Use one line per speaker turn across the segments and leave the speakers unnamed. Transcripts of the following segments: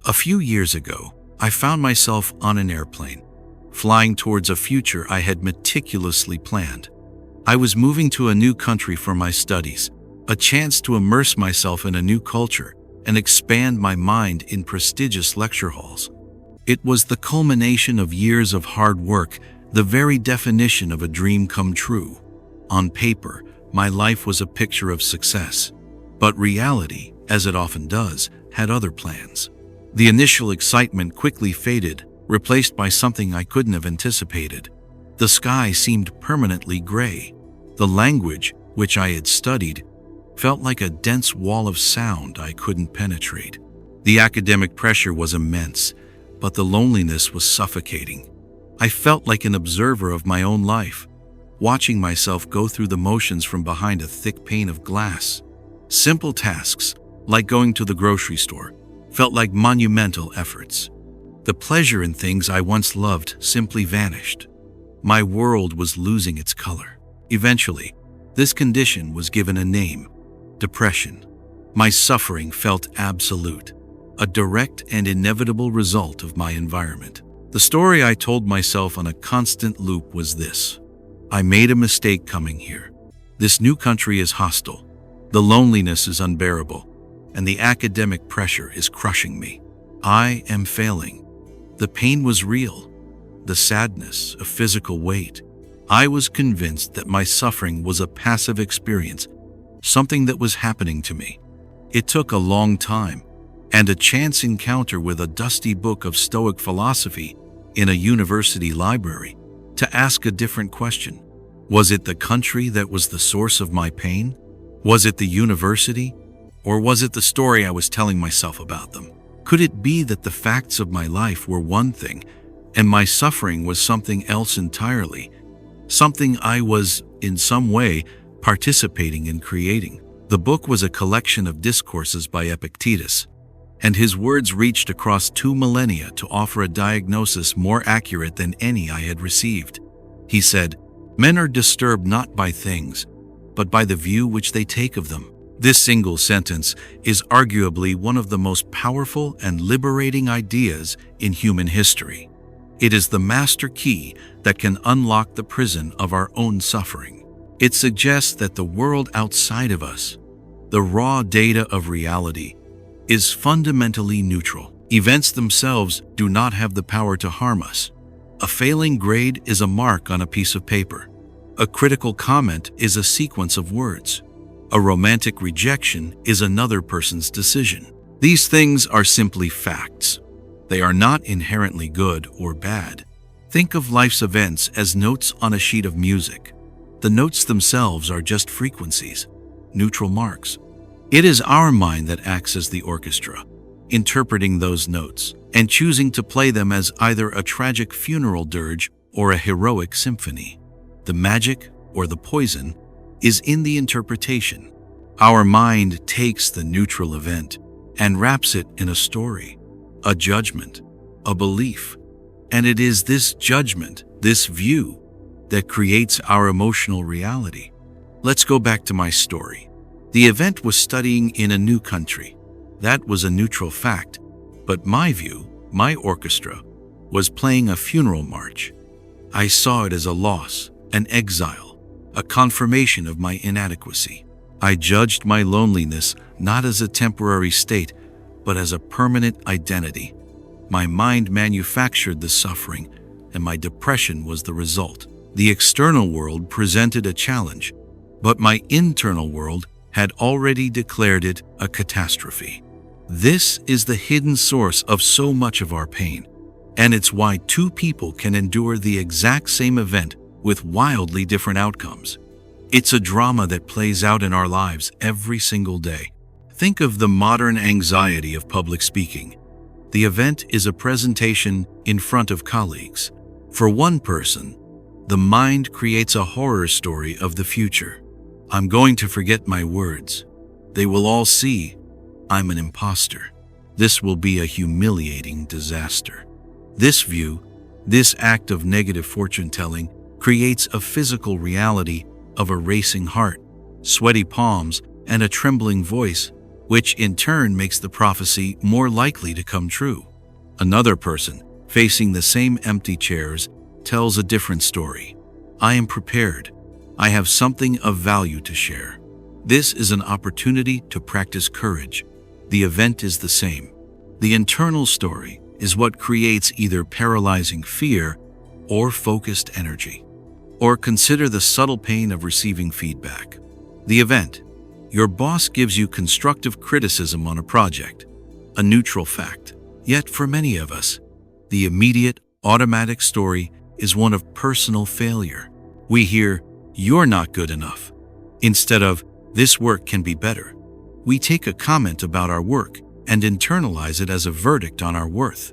A few years ago, I found myself on an airplane, flying towards a future I had meticulously planned. I was moving to a new country for my studies, a chance to immerse myself in a new culture and expand my mind in prestigious lecture halls. It was the culmination of years of hard work, the very definition of a dream come true. On paper, my life was a picture of success, but reality, as it often does, had other plans. The initial excitement quickly faded, replaced by something I couldn't have anticipated. The sky seemed permanently gray. The language, which I had studied, felt like a dense wall of sound I couldn't penetrate. The academic pressure was immense, but the loneliness was suffocating. I felt like an observer of my own life, watching myself go through the motions from behind a thick pane of glass. Simple tasks, like going to the grocery store, felt like monumental efforts. The pleasure in things I once loved simply vanished. My world was losing its color. Eventually, this condition was given a name: depression. My suffering felt absolute, a direct and inevitable result of my environment. The story I told myself on a constant loop was this: I made a mistake coming here. This new country is hostile. The loneliness is unbearable, and the academic pressure is crushing me. I am failing. The pain was real, the sadness a physical weight. I was convinced that my suffering was a passive experience, something that was happening to me. It took a long time, and a chance encounter with a dusty book of Stoic philosophy in a university library to ask a different question. Was it the country that was the source of my pain? Was it the university? Or was it the story I was telling myself about them? Could it be that the facts of my life were one thing, and my suffering was something else entirely? Something I was, in some way, participating in creating. The book was a collection of discourses by Epictetus, and his words reached across 2 millennia to offer a diagnosis more accurate than any I had received. He said, "Men are disturbed not by things, but by the view which they take of them." This single sentence is arguably one of the most powerful and liberating ideas in human history. It is the master key that can unlock the prison of our own suffering. It suggests that the world outside of us, the raw data of reality, is fundamentally neutral. Events themselves do not have the power to harm us. A failing grade is a mark on a piece of paper. A critical comment is a sequence of words. A romantic rejection is another person's decision. These things are simply facts. They are not inherently good or bad. Think of life's events as notes on a sheet of music. The notes themselves are just frequencies, neutral marks. It is our mind that acts as the orchestra, interpreting those notes and choosing to play them as either a tragic funeral dirge or a heroic symphony. The magic, or the poison, is in the interpretation. Our mind takes the neutral event and wraps it in a story, a judgment, a belief. And it is this judgment, this view, that creates our emotional reality. Let's go back to my story. The event was studying in a new country. That was a neutral fact, but my view, my orchestra, was playing a funeral march. I saw it as a loss, an exile, a confirmation of my inadequacy. I judged my loneliness not as a temporary state, but as a permanent identity. My mind manufactured the suffering, and my depression was the result. The external world presented a challenge, but my internal world had already declared it a catastrophe. This is the hidden source of so much of our pain, and it's why 2 people can endure the exact same event with wildly different outcomes. It's a drama that plays out in our lives every single day. Think of the modern anxiety of public speaking. The event is a presentation in front of colleagues. For one person, the mind creates a horror story of the future. I'm going to forget my words. They will all see I'm an imposter. This will be a humiliating disaster. This view, this act of negative fortune-telling, creates a physical reality of a racing heart, sweaty palms, and a trembling voice which in turn makes the prophecy more likely to come true. Another person, facing the same empty chairs, tells a different story. I am prepared. I have something of value to share. This is an opportunity to practice courage. The event is the same. The internal story is what creates either paralyzing fear or focused energy. Or consider the subtle pain of receiving feedback. The event. Your boss gives you constructive criticism on a project, a neutral fact. Yet for many of us, the immediate, automatic story is one of personal failure. We hear, "You're not good enough," instead of, "This work can be better." We take a comment about our work and internalize it as a verdict on our worth.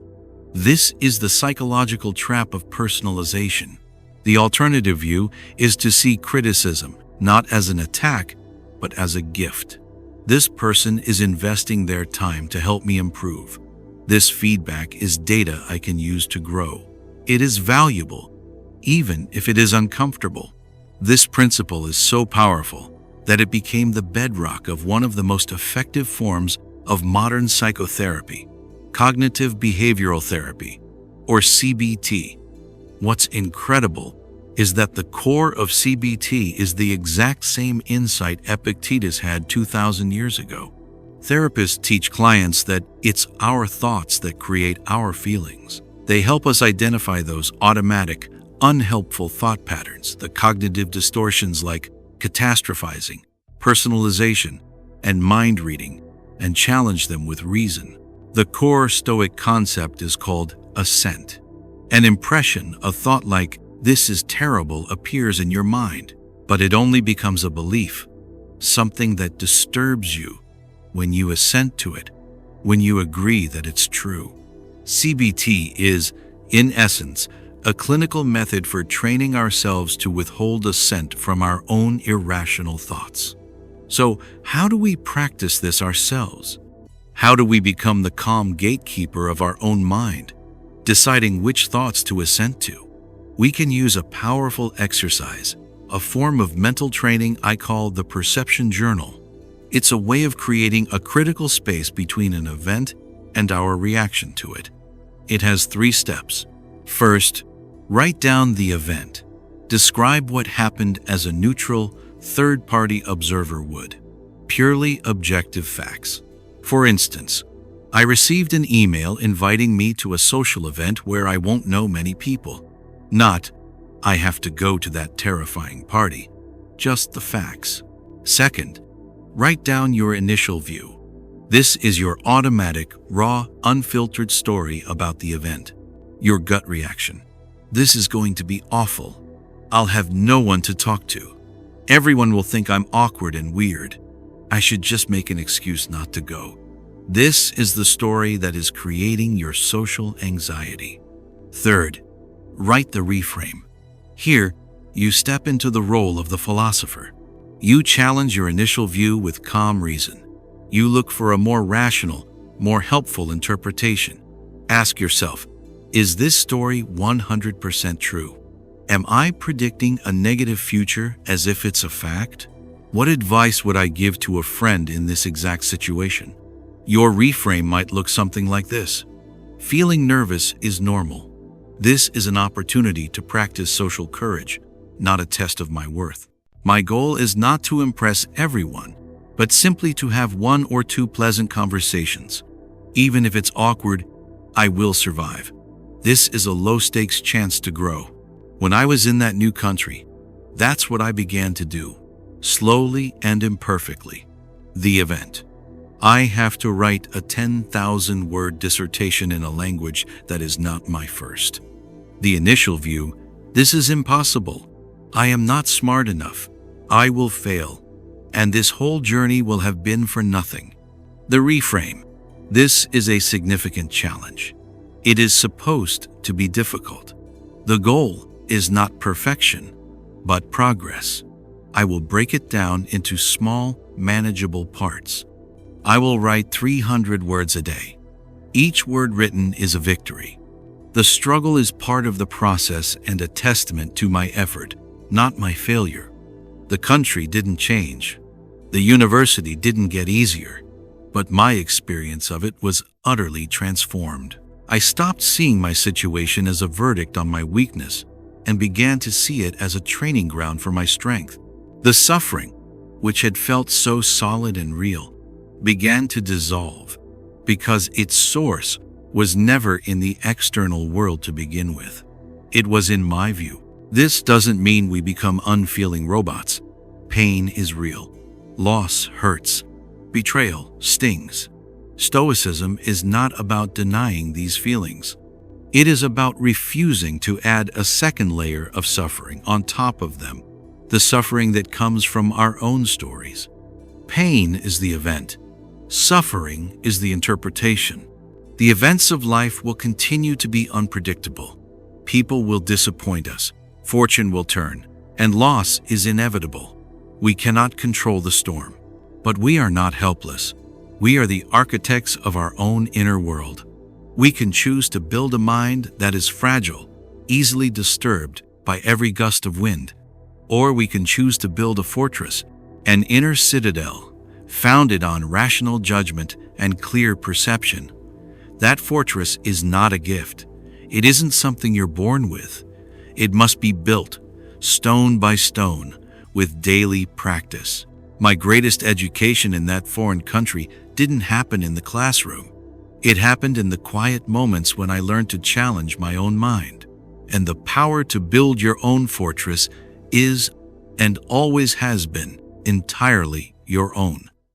This is the psychological trap of personalization. The alternative view is to see criticism not as an attack, but as a gift. This person is investing their time to help me improve. This feedback is data I can use to grow. It is valuable, even if it is uncomfortable. This principle is so powerful that it became the bedrock of one of the most effective forms of modern psychotherapy, cognitive behavioral therapy, or CBT. What's incredible is that the core of CBT is the exact same insight Epictetus had 2,000 years ago. Therapists teach clients that it's our thoughts that create our feelings. They help us identify those automatic, unhelpful thought patterns, the cognitive distortions like catastrophizing, personalization, and mind reading, and challenge them with reason. The core Stoic concept is called assent. An impression, a thought like, "This is terrible," appears in your mind, but it only becomes a belief, something that disturbs you when you assent to it, when you agree that it's true. CBT is, in essence, a clinical method for training ourselves to withhold assent from our own irrational thoughts. So, how do we practice this ourselves? How do we become the calm gatekeeper of our own mind, deciding which thoughts to assent to? We can use a powerful exercise, a form of mental training I call the perception journal. It's a way of creating a critical space between an event and our reaction to it. It has 3 steps. First, write down the event. Describe what happened as a neutral, third-party observer would. Purely objective facts. For instance, I received an email inviting me to a social event where I won't know many people. Not, I have to go to that terrifying party. Just the facts. Second, write down your initial view. This is your automatic, raw, unfiltered story about the event. Your gut reaction. This is going to be awful. I'll have no one to talk to. Everyone will think I'm awkward and weird. I should just make an excuse not to go. This is the story that is creating your social anxiety. Third, write the reframe. Here, you step into the role of the philosopher. You challenge your initial view with calm reason. You look for a more rational, more helpful interpretation. Ask yourself, is this story 100% true? Am I predicting a negative future as if it's a fact? What advice would I give to a friend in this exact situation? Your reframe might look something like this. Feeling nervous is normal. This is an opportunity to practice social courage, not a test of my worth. My goal is not to impress everyone, but simply to have 1 or 2 pleasant conversations. Even if it's awkward, I will survive. This is a low-stakes chance to grow. When I was in that new country, that's what I began to do, slowly and imperfectly. The event. I have to write a 10,000-word dissertation in a language that is not my first. The initial view, this is impossible. I am not smart enough. I will fail. And this whole journey will have been for nothing. The reframe, this is a significant challenge. It is supposed to be difficult. The goal is not perfection, but progress. I will break it down into small, manageable parts. I will write 300 words a day. Each word written is a victory. The struggle is part of the process and a testament to my effort, not my failure. The country didn't change. The university didn't get easier. but my experience of it was utterly transformed. I stopped seeing my situation as a verdict on my weakness and began to see it as a training ground for my strength. The suffering, which had felt so solid and real, began to dissolve because its source was never in the external world to begin with. It was in my view. This doesn't mean we become unfeeling robots. Pain is real. Loss hurts. Betrayal stings. Stoicism is not about denying these feelings. It is about refusing to add a second layer of suffering on top of them, the suffering that comes from our own stories. Pain is the event. Suffering is the interpretation. The events of life will continue to be unpredictable. People will disappoint us. Fortune will turn, and loss is inevitable. We cannot control the storm, but we are not helpless. We are the architects of our own inner world. We can choose to build a mind that is fragile, easily disturbed by every gust of wind, or we can choose to build a fortress, an inner citadel, founded on rational judgment and clear perception. That fortress is not a gift. It isn't something you're born with. It must be built, stone by stone, with daily practice. My greatest education in that foreign country didn't happen in the classroom. It happened in the quiet moments when I learned to challenge my own mind. And the power to build your own fortress is, and always has been, entirely your own.